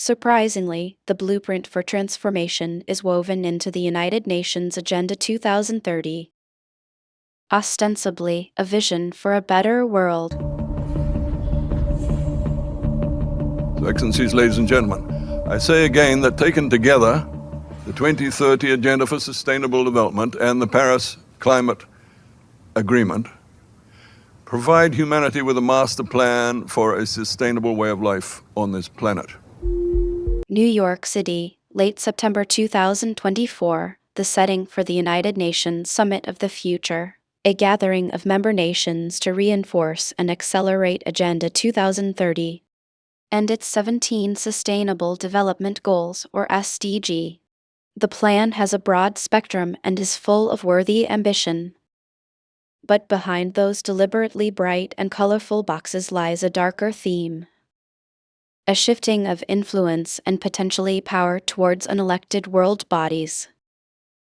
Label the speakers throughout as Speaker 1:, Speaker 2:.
Speaker 1: Surprisingly, the blueprint for transformation is woven into the United Nations Agenda 2030, ostensibly a vision for a better world.
Speaker 2: Excellencies, ladies and gentlemen, I say again that taken together, the 2030 Agenda for Sustainable Development and the Paris Climate Agreement provide humanity with a master plan for a sustainable way of life on this planet.
Speaker 1: New York City, late September 2024, the setting for the United Nations Summit of the Future, a gathering of member nations to reinforce and accelerate Agenda 2030 and its 17 Sustainable Development Goals, or SDG. The plan has a broad spectrum and is full of worthy ambition. But behind those deliberately bright and colorful boxes lies a darker theme. A shifting of influence and potentially power towards unelected world bodies.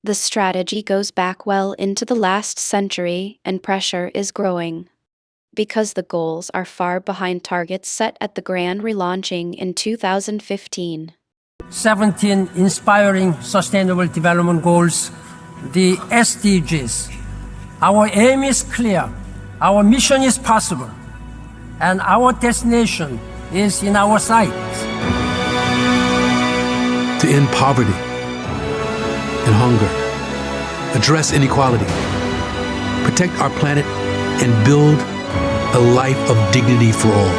Speaker 1: The strategy goes back well into the last century, and pressure is growing, because the goals are far behind targets set at the grand relaunching in 2015.
Speaker 3: 17 inspiring Sustainable Development Goals, the SDGs. Our aim is clear, our mission is possible, and our destination is in our sights.
Speaker 4: To end poverty and hunger, address inequality, protect our planet, and build a life of dignity for all.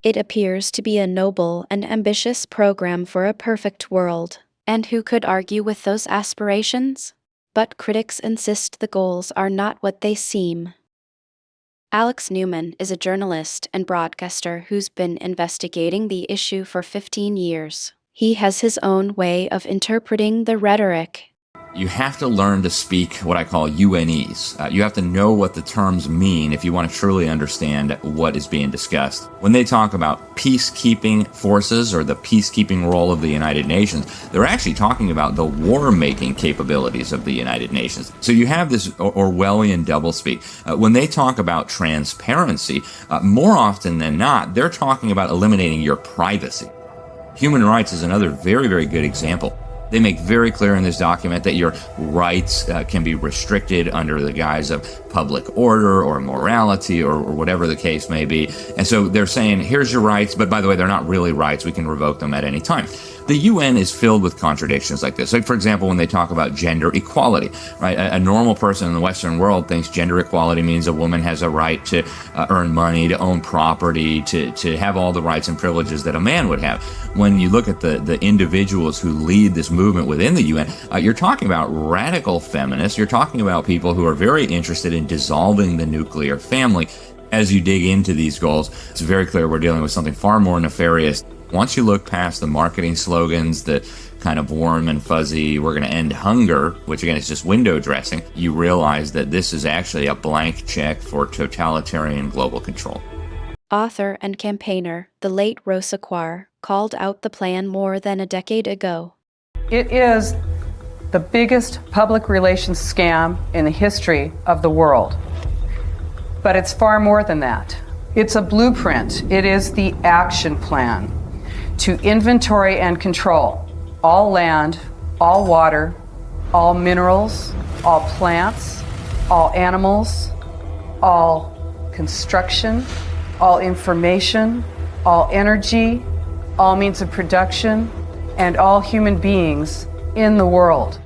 Speaker 1: It appears to be a noble and ambitious program for a perfect world, and who could argue with those aspirations? But critics insist the goals are not what they seem. Alex Newman is a journalist and broadcaster who's been investigating the issue for 15 years. He has his own way of interpreting the rhetoric.
Speaker 5: You have to learn to speak what I call UNEs. You have to know what the terms mean if you want to truly understand what is being discussed. When they talk about peacekeeping forces or the peacekeeping role of the United Nations, they're actually talking about the war-making capabilities of the United Nations. So you have this Orwellian doublespeak. When they talk about transparency, more often than not, they're talking about eliminating your privacy. Human rights is another very, very good example. They make very clear in this document that your rights can be restricted under the guise of public order or morality or whatever the case may be. And so they're saying, here's your rights, but by the way, they're not really rights. We can revoke them at any time. The UN is filled with contradictions like this. Like, for example, when they talk about gender equality, right? A normal person in the Western world thinks gender equality means a woman has a right to earn money, to own property, to have all the rights and privileges that a man would have. When you look at the individuals who lead this movement within the UN, you're talking about radical feminists. You're talking about people who are very interested in dissolving the nuclear family. As you dig into these goals, it's very clear we're dealing with something far more nefarious. Once you look past the marketing slogans, the kind of warm and fuzzy, we're going to end hunger, which again is just window dressing, you realize that this is actually a blank check for totalitarian global control.
Speaker 1: Author and campaigner, the late Rosa Quar, called out the plan more than a decade ago.
Speaker 6: It is the biggest public relations scam in the history of the world. But it's far more than that. It's a blueprint. It is the action plan to inventory and control all land, all water, all minerals, all plants, all animals, all construction, all information, all energy, all means of production, and all human beings in the world.